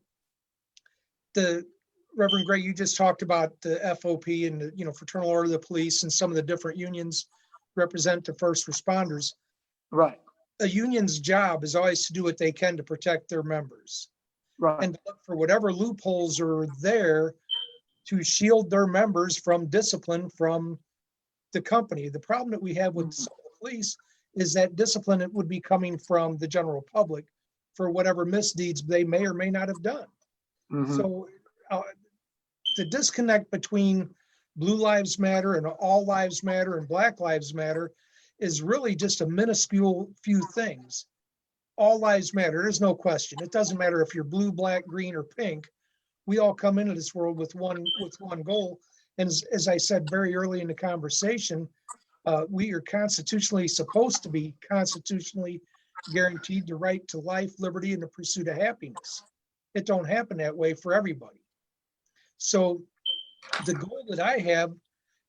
the Reverend Gray, you just talked about the FOP and the, Fraternal Order of the Police, and some of the different unions represent the first responders. Right. A union's job is always to do what they can to protect their members. Right. And look for whatever loopholes are there to shield their members from discipline from the company. The problem that we have with some of the police is that discipline would be coming from the general public for whatever misdeeds they may or may not have done. So the disconnect between Blue Lives Matter and All Lives Matter and Black Lives Matter is really just a minuscule few things. All lives matter, there's no question. It doesn't matter if you're blue, black, green, or pink. We all come into this world with one goal, And as I said very early in the conversation, we are constitutionally supposed to be constitutionally guaranteed the right to life, liberty, and the pursuit of happiness. It don't happen that way for everybody. So the goal that I have,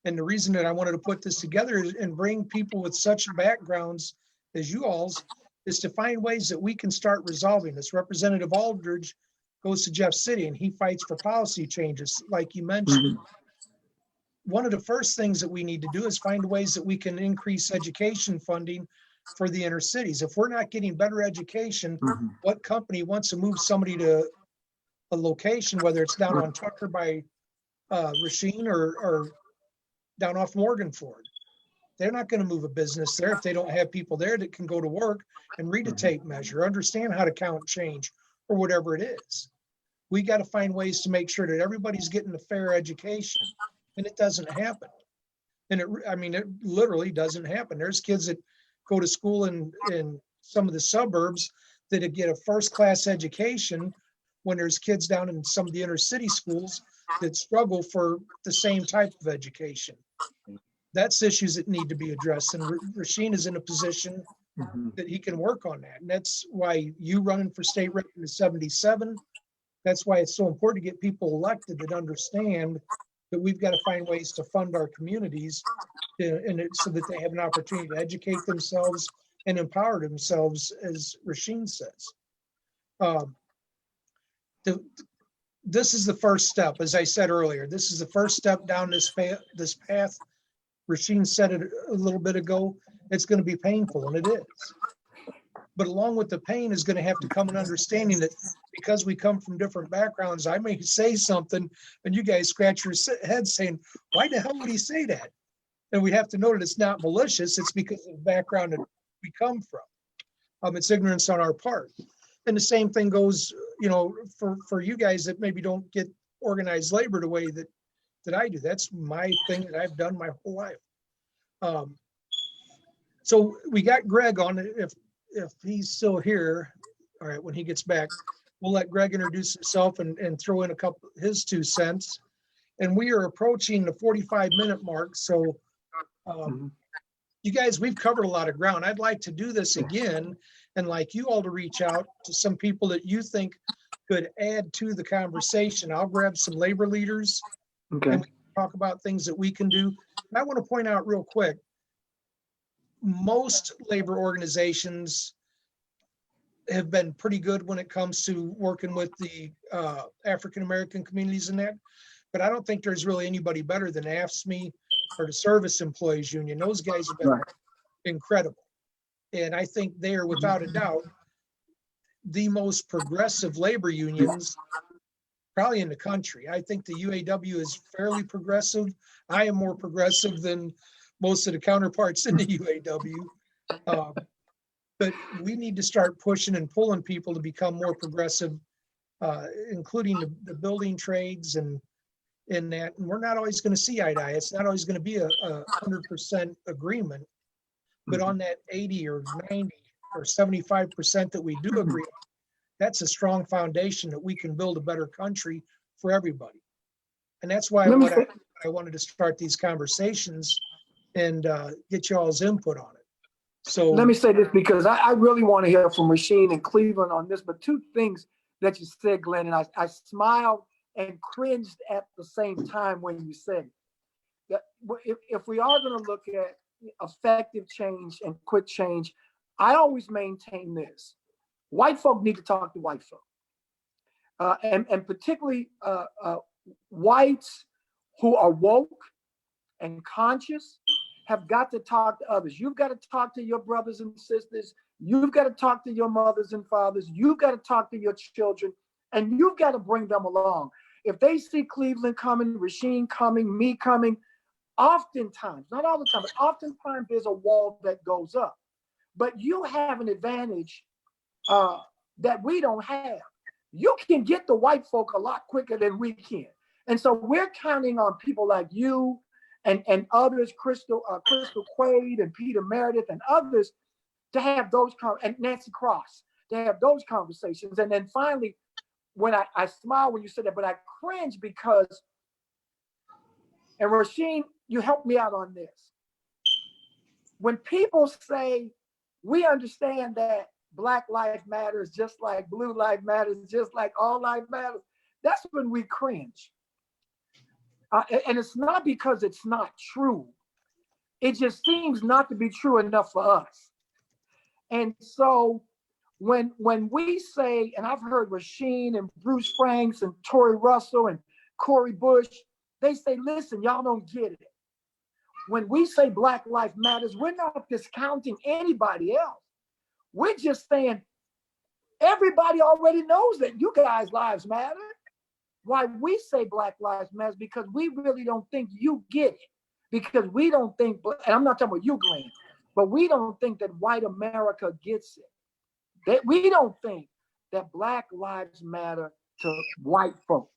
and the reason that I wanted to put this together and bring people with such backgrounds as you all's, is to find ways that we can start resolving this. Representative Aldridge goes to Jeff City and he fights for policy changes, like you mentioned. One of the first things that we need to do is find ways that we can increase education funding for the inner cities. If we're not getting better education, what company wants to move somebody to a location, whether it's down on Tucker by Rasheen or down off Morganford? They're not going to move a business there if they don't have people there that can go to work and read a tape measure, understand how to count change, or whatever it is. We got to find ways to make sure that everybody's getting a fair education, and it doesn't happen. And it literally doesn't happen. There's kids that go to school in some of the suburbs that get a first-class education when there's kids down in some of the inner city schools that struggle for the same type of education. That's issues that need to be addressed. And Rasheen is in a position that he can work on that. And that's why you running for state rep in the 77. That's why it's so important to get people elected that understand that we've got to find ways to fund our communities so that they have an opportunity to educate themselves and empower themselves, as Rasheen says. This is the first step. As I said earlier, this is the first step down this path. Rasheen said it a little bit ago. It's going to be painful, and it is. But along with the pain is going to have to come an understanding that because we come from different backgrounds, I may say something and you guys scratch your head saying, why the hell would he say that? And we have to know that it's not malicious. It's because of the background that we come from. It's ignorance on our part. And the same thing goes, for you guys that maybe don't get organized labor the way that I do. That's my thing that I've done my whole life. So we got Greg on. If he's still here, all right, when he gets back, we'll let Greg introduce himself and throw in his 2 cents. And we are approaching the 45-minute mark. So you guys, we've covered a lot of ground. I'd like to do this again and like you all to reach out to some people that you think could add to the conversation. I'll grab some labor leaders and we can talk about things that we can do. And I want to point out real quick, most labor organizations have been pretty good when it comes to working with the African-American communities in that, but I don't think there's really anybody better than AFSCME or the Service Employees Union. Those guys have been incredible. And I think they are, without a doubt, the most progressive labor unions probably in the country. I think the UAW is fairly progressive. I am more progressive than most of the counterparts in the UAW. But we need to start pushing and pulling people to become more progressive, including the building trades and in that. And we're not always going to see eye to eye. It's not always going to be a 100% agreement. But on that 80 or 90 or 75% that we do agree on, that's a strong foundation that we can build a better country for everybody. And that's why I wanted to start these conversations and get y'all's input on it. So let me say this, because I really want to hear from Rasheen and Cleveland on this, but 2 things that you said, Glenn, and I smiled and cringed at the same time when you said it. That if we are going to look at effective change and quick change, I always maintain this: white folk need to talk to white folk, and particularly whites who are woke and conscious have got to talk to others. You've got to talk to your brothers and sisters. You've got to talk to your mothers and fathers. You've got to talk to your children, and you've got to bring them along. If they see Cleveland coming, Rasheen coming, me coming, oftentimes, not all the time, but oftentimes there's a wall that goes up. But you have an advantage that we don't have. You can get the white folk a lot quicker than we can. And so we're counting on people like you and others, Crystal Quaid and Peter Meredith and others, to have those, and Nancy Cross, to have those conversations. And then finally, when I smile when you said that, but I cringe because And Rasheen, you help me out on this. When people say, we understand that Black life matters just like blue life matters, just like all life matters, that's when we cringe. And it's not because it's not true. It just seems not to be true enough for us. And so when we say, and I've heard Rasheen and Bruce Franks and Tori Russell and Corey Bush, they say, listen, y'all don't get it. When we say Black life matters, we're not discounting anybody else. We're just saying, everybody already knows that you guys' lives matter. Why we say Black lives matter, because we really don't think you get it. Because we don't think, and I'm not talking about you, Glenn, but we don't think that white America gets it. That we don't think that Black lives matter to white folk.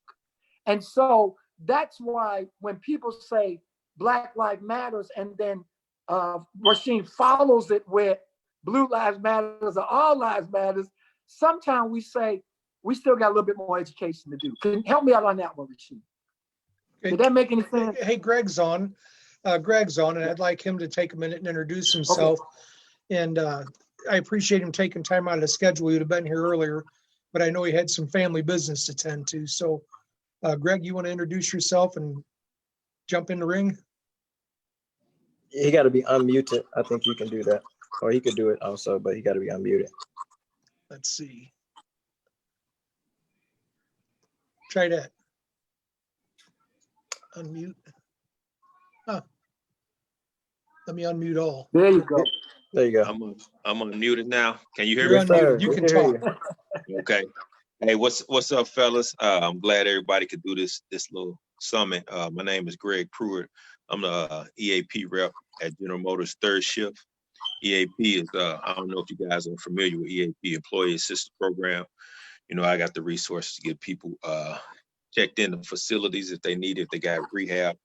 And so that's why when people say Black lives matters, and then Rasheen follows it with blue lives matters or all lives matters, sometimes we say, we still got a little bit more education to do. Can you help me out on that one, Rasheen? Did that make any sense? Hey, Greg's on, and I'd like him to take a minute and introduce himself. Okay. And I appreciate him taking time out of the schedule. He would have been here earlier, but I know he had some family business to tend to. So, Greg, you want to introduce yourself and jump in the ring? He got to be unmuted. I think you can do that. Or he could do it also, but he got to be unmuted. Let's see. Try that. Unmute. Huh. Let me unmute all. There you go. There you go. I'm unmuted now. Can you hear You're me? unmuted. You can talk. Okay. Hey, what's up, fellas? I'm glad everybody could do this little summit. My name is Greg Pruitt. I'm the EAP rep at General Motors third shift. EAP is I don't know if you guys are familiar with EAP, Employee Assistance Program. You know, I got the resources to get people checked in the facilities if they need it, if they got rehab,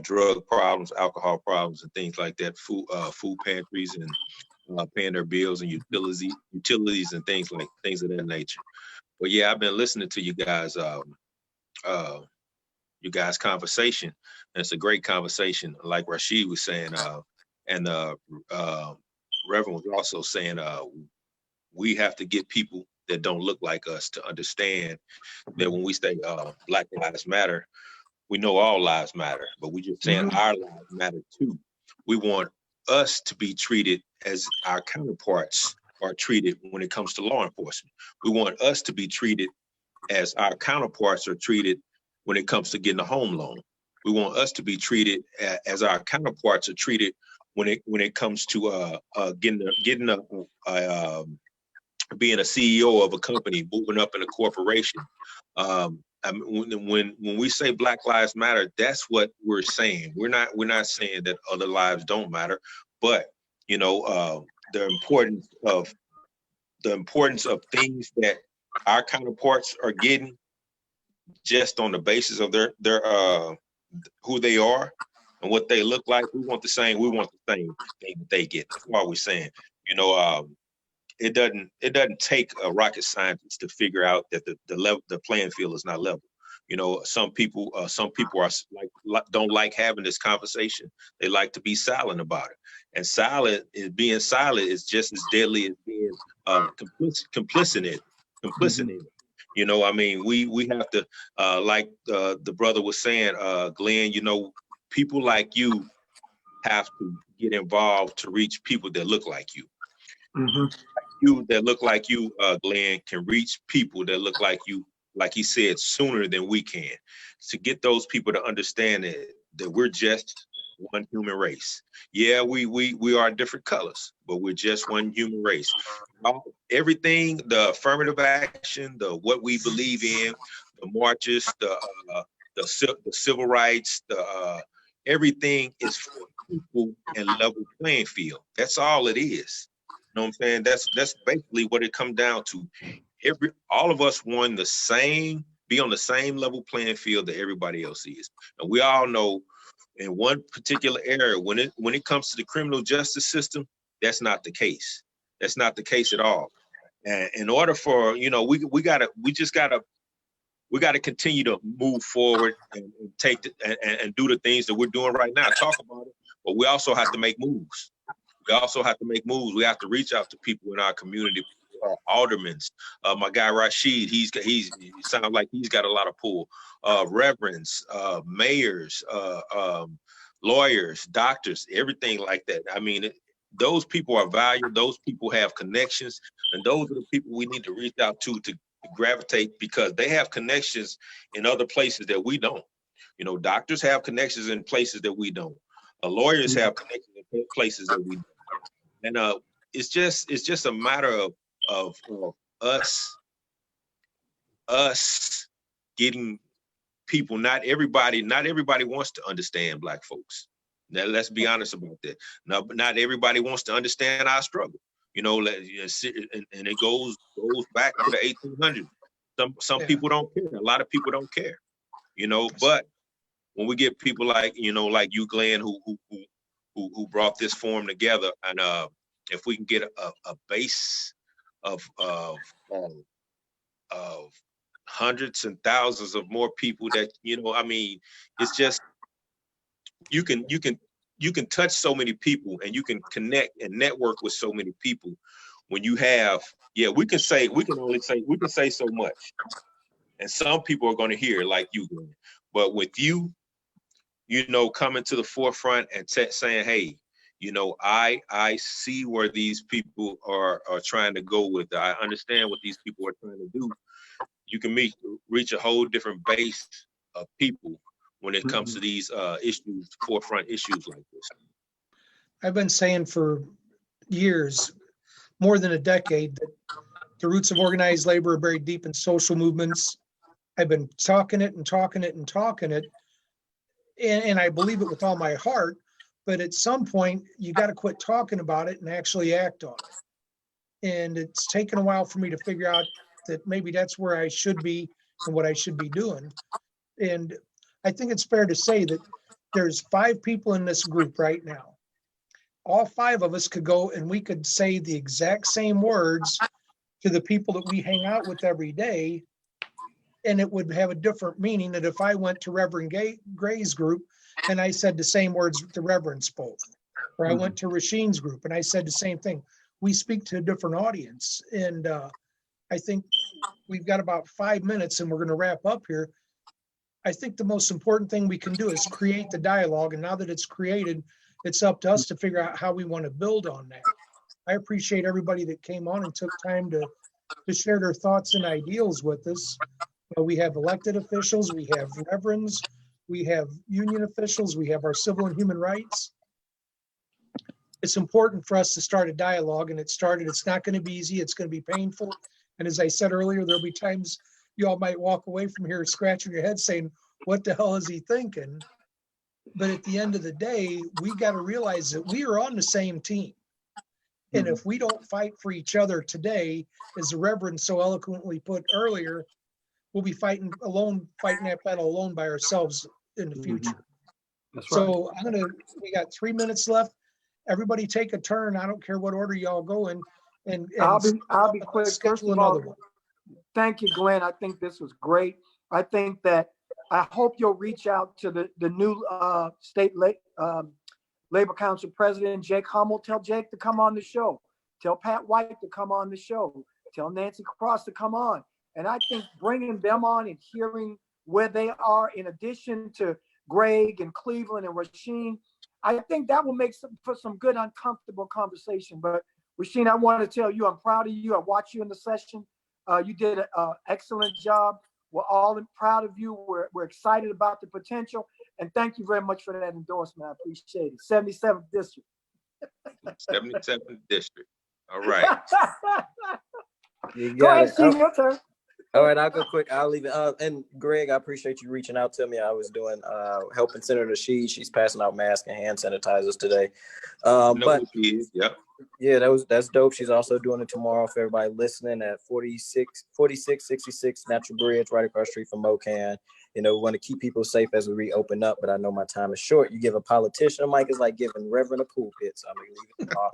drug problems, alcohol problems, and things like that, food pantries, and paying their bills and utilities and things of that nature. But yeah, I've been listening to you guys conversation, and it's a great conversation. Like Rashid was saying, and Reverend was also saying, we have to get people that don't look like us to understand that when we say Black Lives Matter, we know all lives matter, but we just saying our lives matter too. We want us to be treated as our counterparts are treated when it comes to law enforcement. We want us to be treated as our counterparts are treated when it comes to getting a home loan. We want us to be treated as our counterparts are treated when it comes to being a CEO of a company, moving up in a corporation. I mean, when we say Black Lives Matter, that's what we're saying. We're not saying that other lives don't matter, but you know, the importance of things that our counterparts are getting just on the basis of their who they are and what they look like. We want the same thing that they get. That's why we're saying, you know, it doesn't take a rocket scientist to figure out that the playing field is not level. You know, some people are don't like having this conversation. They like to be silent about it, and being silent is just as deadly as being complicit in it. You know, I mean, we have to, like the brother was saying, Glenn. You know, people like you have to get involved to reach people that look like you. You that look like you, Glenn, can reach people that look like you, like he said, sooner than we can, to get those people to understand that we're just one human race. Yeah, we are different colors, but we're just one human race. Everything, the affirmative action, the what we believe in, the marches, the civil rights, everything is for people and level playing field. That's all it is. You know what I'm saying? That's basically what it comes down to. All of us want be on the same level playing field that everybody else is. And we all know in one particular area, when it comes to the criminal justice system, that's not the case. That's not the case at all. And in order for, you know, we just gotta we got to continue to move forward and take and do the things that we're doing right now. Talk about it, but we also have to make moves. We also have to make moves. We have to reach out to people in our community, aldermen. My guy Rashid, he sounds like he's got a lot of pull. Reverends, mayors, lawyers, doctors, everything like that. I mean, those people are valued. Those people have connections, and those are the people we need to reach out to gravitate, because they have connections in other places that we don't. You know, doctors have connections in places that we don't. Lawyers have connections in places that we don't. And it's just a matter of us getting people. Not everybody wants to understand Black folks. Now, let's be honest about that. Not everybody wants to understand our struggle. You know, and it goes back to the 1800s. Some people don't care. A lot of people don't care. You know, but when we get people like you, Glenn, who brought this forum together, and if we can get a base of hundreds and thousands of more people that, I mean, it's just, you can touch so many people, and you can connect and network with so many people when you have, we can say so much, and some people are going to hear like you, Glenn. But with you, coming to the forefront and saying, hey, I see where these people are trying to go with it. I understand what these people are trying to do. You can reach a whole different base of people when it comes to these forefront issues like this. I've been saying for years, more than a decade, that the roots of organized labor are buried deep in social movements. I've been talking it, and I believe it with all my heart. But at some point, you got to quit talking about it and actually act on it. And it's taken a while for me to figure out that maybe that's where I should be and what I should be doing. And I think it's fair to say that there's 5 people in this group right now. All 5 of us could go and we could say the exact same words to the people that we hang out with every day, and it would have a different meaning than if I went to Reverend Gray's group and I said the same words the Reverend spoke. Or I went to Rasheen's group and I said the same thing. We speak to a different audience. And I think we've got about 5 minutes and we're going to wrap up here. I think the most important thing we can do is create the dialogue. And now that it's created, it's up to us to figure out how we want to build on that. I appreciate everybody that came on and took time to share their thoughts and ideals with us. We have elected officials, we have reverends, we have union officials, we have our civil and human rights. It's important for us to start a dialogue, and it started. It's not going to be easy. It's going to be painful. And as I said earlier, there'll be times you all might walk away from here scratching your head saying, what the hell is he thinking? But at the end of the day, we got to realize that we are on the same team. And if we don't fight for each other today, as the Reverend so eloquently put earlier, we'll be fighting that battle alone by ourselves in the future. That's right. So we got 3 minutes left. Everybody take a turn. I don't care what order y'all go in. And I'll be quick. First of all, thank you, Glenn. I think this was great. I think that I hope you'll reach out to the new state Labor Council President, Jake Hummel. Tell Jake to come on the show. Tell Pat White to come on the show. Tell Nancy Cross to come on. And I think bringing them on and hearing where they are, in addition to Greg and Cleveland and Rasheen, I think that will make for some good, uncomfortable conversation. But Rasheen, I want to tell you, I'm proud of you. I watched you in the session. You did an excellent job. We're all proud of you. We're excited about the potential. And thank you very much for that endorsement. I appreciate it. 77th District. 77th District. All right. You Go got ahead, it. Sheen, your turn. All right, I'll go quick. I'll leave it. And Greg, I appreciate you reaching out to me. I was doing helping Senator She's passing out masks and hand sanitizers today. But yeah, that's dope. She's also doing it tomorrow for everybody listening at 4666 Natural Bridge, right across the street from MoCan. We want to keep people safe as we reopen up, but I know my time is short. You give a politician a mic is like giving Reverend a pulpit, so I'm gonna leave it off.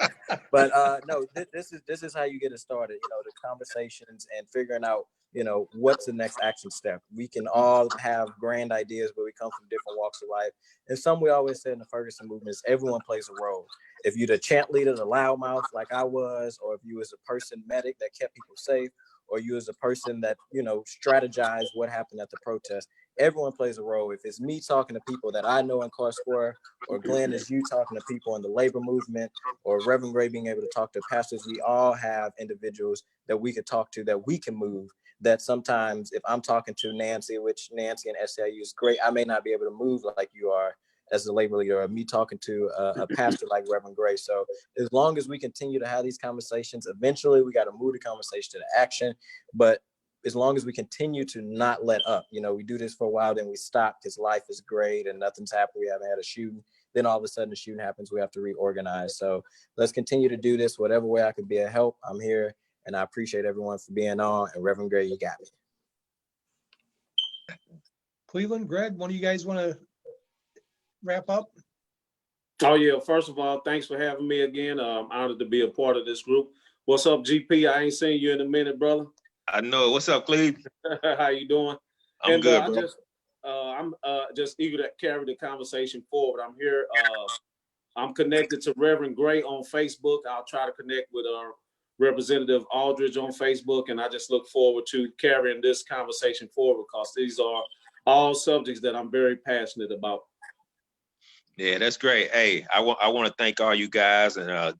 But no, this is how you get it started. The conversations and figuring out you know, what's the next action step? We can all have grand ideas, but we come from different walks of life. And some we always say in the Ferguson movement is everyone plays a role. If you're the chant leader, the loudmouth like I was, or if you was a person medic that kept people safe, or you as a person that, you know, strategized what happened at the protest, everyone plays a role. If it's me talking to people that I know in Car Square, or Glenn is you talking to people in the labor movement, or Reverend Gray being able to talk to pastors, we all have individuals that we could talk to, that we can move. That sometimes if I'm talking to Nancy, which Nancy and SAU is great, I may not be able to move like you are as a labor leader, or me talking to a pastor like Reverend Gray. So as long as we continue to have these conversations, eventually we got to move the conversation to the action. But as long as we continue to not let up, you know, we do this for a while, then we stop because life is great and nothing's happened. We haven't had a shooting. Then all of a sudden the shooting happens. We have to reorganize. So let's continue to do this. Whatever way I could be a help, I'm here. And I appreciate everyone for being on. And Reverend Gray, you got me. Cleveland, Greg, one of you guys want to wrap up? Oh yeah, first of all, thanks for having me again. I'm honored to be a part of this group. What's up, GP? I ain't seen you in a minute, brother. I know. What's up, Cleve? How you doing? I'm good, bro. I'm just eager to carry the conversation forward. I'm here. I'm connected to Reverend Gray on Facebook. I'll try to connect with Representative Aldridge on Facebook, and I just look forward to carrying this conversation forward because these are all subjects that I'm very passionate about. Yeah, that's great. Hey, I want to thank all you guys and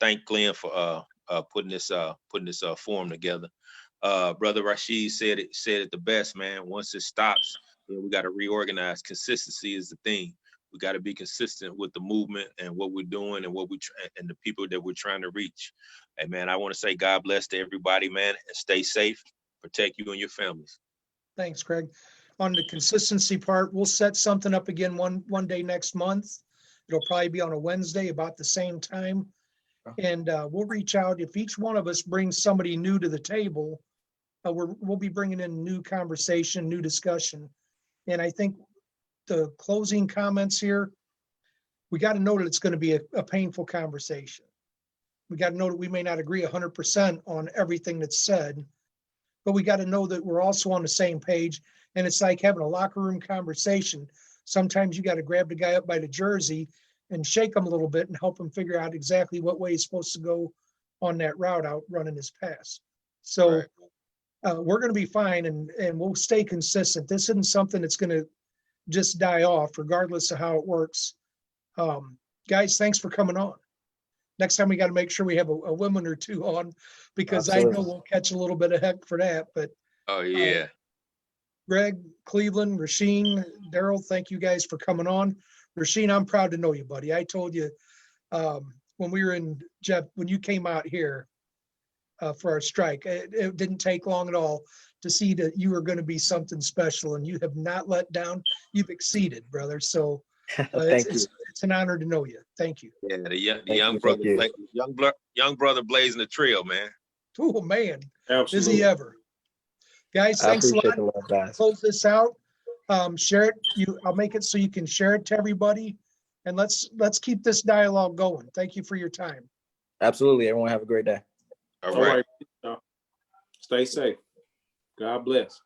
thank Glenn for putting this forum together. Brother Rashid said it the best, man. Once it stops, then we got to reorganize. Consistency is the thing. We got to be consistent with the movement and what we're doing and and the people that we're trying to reach. Hey, man, I want to say God bless to everybody, man, and stay safe. Protect you and your families. Thanks, Craig. On the consistency part, we'll set something up again one day next month. It'll probably be on a Wednesday about the same time. And we'll reach out. If each one of us brings somebody new to the table, we'll be bringing in new conversation, new discussion. And I think the closing comments here, we got to know that it's going to be a painful conversation. We got to know that we may not agree 100% on everything that's said, but we got to know that we're also on the same page. And it's like having a locker room conversation. Sometimes you got to grab the guy up by the jersey and shake him a little bit and help him figure out exactly what way he's supposed to go on that route out running his pass. So we're going to be fine, and we'll stay consistent. This isn't something that's going to just die off regardless of how it works. Guys, thanks for coming on. Next time we got to make sure we have a woman or two on, because Absolutely. I know we'll catch a little bit of heck for that. But oh yeah. Greg, Cleveland, Rasheen, Darryl, thank you guys for coming on. Rasheen, I'm proud to know you, buddy. I told you when we were in Jeff, when you came out here for our strike, it didn't take long at all to see that you were going to be something special, and you have not let down. You've exceeded, brother. So it's an honor to know you. Thank you. Yeah, the young brother blazing the trail, man. Oh man, Absolutely. Is he ever? Guys, thanks a lot. Guys. Close this out. Share it. I'll make it so you can share it to everybody, and let's keep this dialogue going. Thank you for your time. Absolutely. Everyone have a great day. All right. Stay safe. God bless.